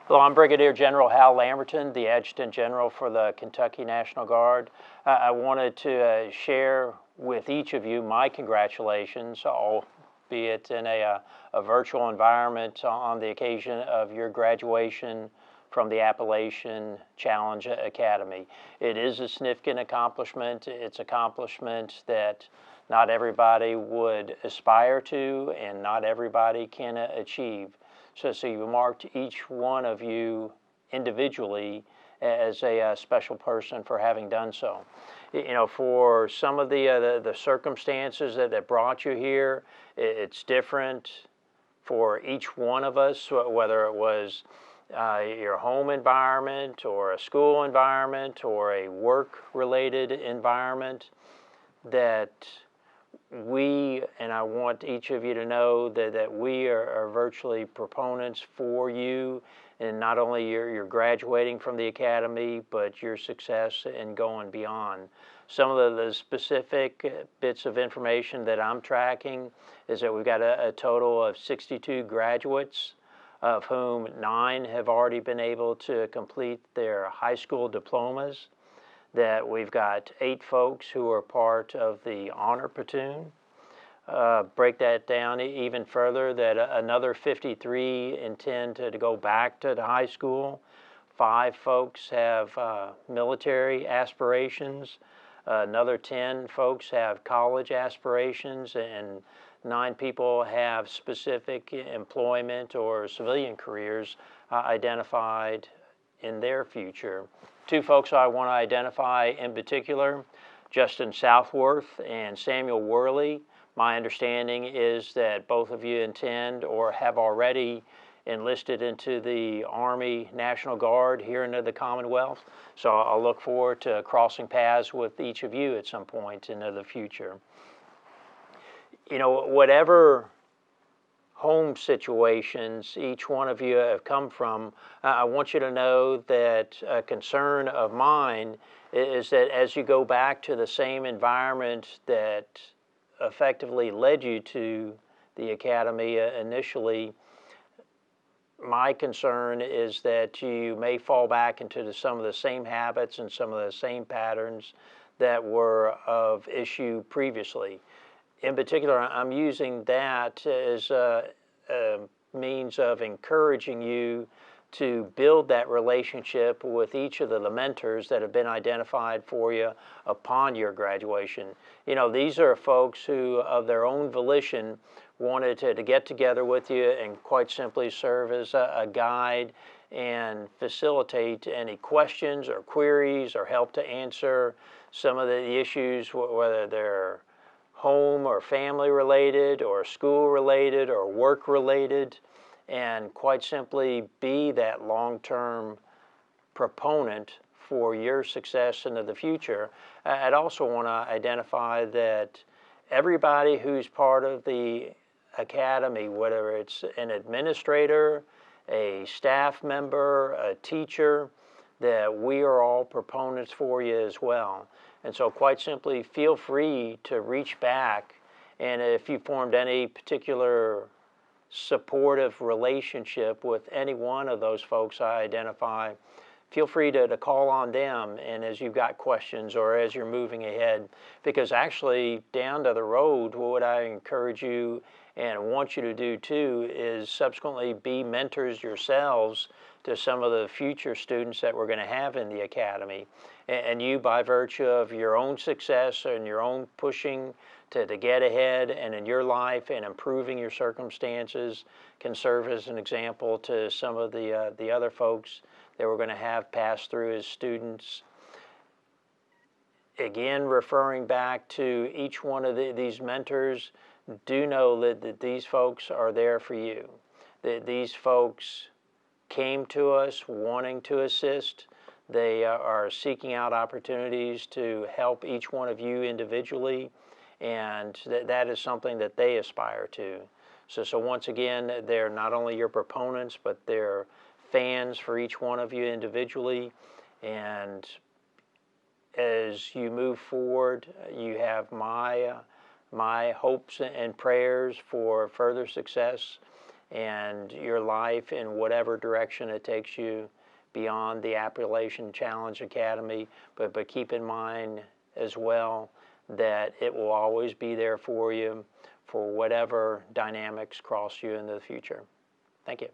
Hello, I'm Brigadier General Hal Lamberton, the Adjutant General for the Kentucky National Guard. I wanted to share with each of you my congratulations, albeit in a virtual environment on the occasion of your graduation from the Appalachian Challenge Academy. It is a significant accomplishment. It's an accomplishment that not everybody would aspire to and not everybody can achieve. So you marked each one of you individually as a special person for having done so. You know, for some of the circumstances that brought you here, it's different for each one of us, whether it was your home environment or a school environment or a work-related environment, that and I want each of you to know that we are virtually proponents for you, and not only your graduating from the academy, but your success in going beyond. Some of the specific bits of information that I'm tracking is that we've got a total of 62 graduates, of whom 9 have already been able to complete their high school diplomas, that we've got 8 folks who are part of the honor platoon. Break that down even further, that another 53 intend to go back to the high school. 5 folks have military aspirations. Another 10 folks have college aspirations, and 9 people have specific employment or civilian careers identified in their future. 2 folks I want to identify in particular, Justin Southworth and Samuel Worley. My understanding is that both of you intend or have already enlisted into the Army National Guard here into the Commonwealth. So I'll look forward to crossing paths with each of you at some point into the future. You know, whatever home situations each one of you have come from, I want you to know that a concern of mine is that as you go back to the same environment that effectively led you to the academy initially, my concern is that you may fall back into some of the same habits and some of the same patterns that were of issue previously. In particular, I'm using that as a means of encouraging you to build that relationship with each of the mentors that have been identified for you upon your graduation. You know, these are folks who, of their own volition, wanted to get together with you and quite simply serve as a guide and facilitate any questions or queries or help to answer some of the issues, whether they're home or family related or school related or work related, and quite simply be that long-term proponent for your success into the future. I'd also want to identify that everybody who's part of the academy, whether it's an administrator, a staff member, a teacher, that we are all proponents for you as well. And so quite simply, feel free to reach back, and if you formed any particular supportive relationship with any one of those folks I identify, feel free to call on them, and as you've got questions or as you're moving ahead, because actually down to the road, what I encourage you and want you to do too is subsequently be mentors yourselves to some of the future students that we're going to have in the academy. And you, by virtue of your own success and your own pushing to get ahead and in your life and improving your circumstances, can serve as an example to some of the other folks that we're going to have pass through as students. Again, referring back to each one of these mentors, do know that these folks are there for you. That these folks came to us wanting to assist. They are seeking out opportunities to help each one of you individually, and that is something that they aspire to. So once again, they're not only your proponents, but they're fans for each one of you individually. And as you move forward, you have my hopes and prayers for further success and your life in whatever direction it takes you beyond the Appalachian Challenge Academy. But keep in mind as well that it will always be there for you for whatever dynamics cross you in the future. Thank you.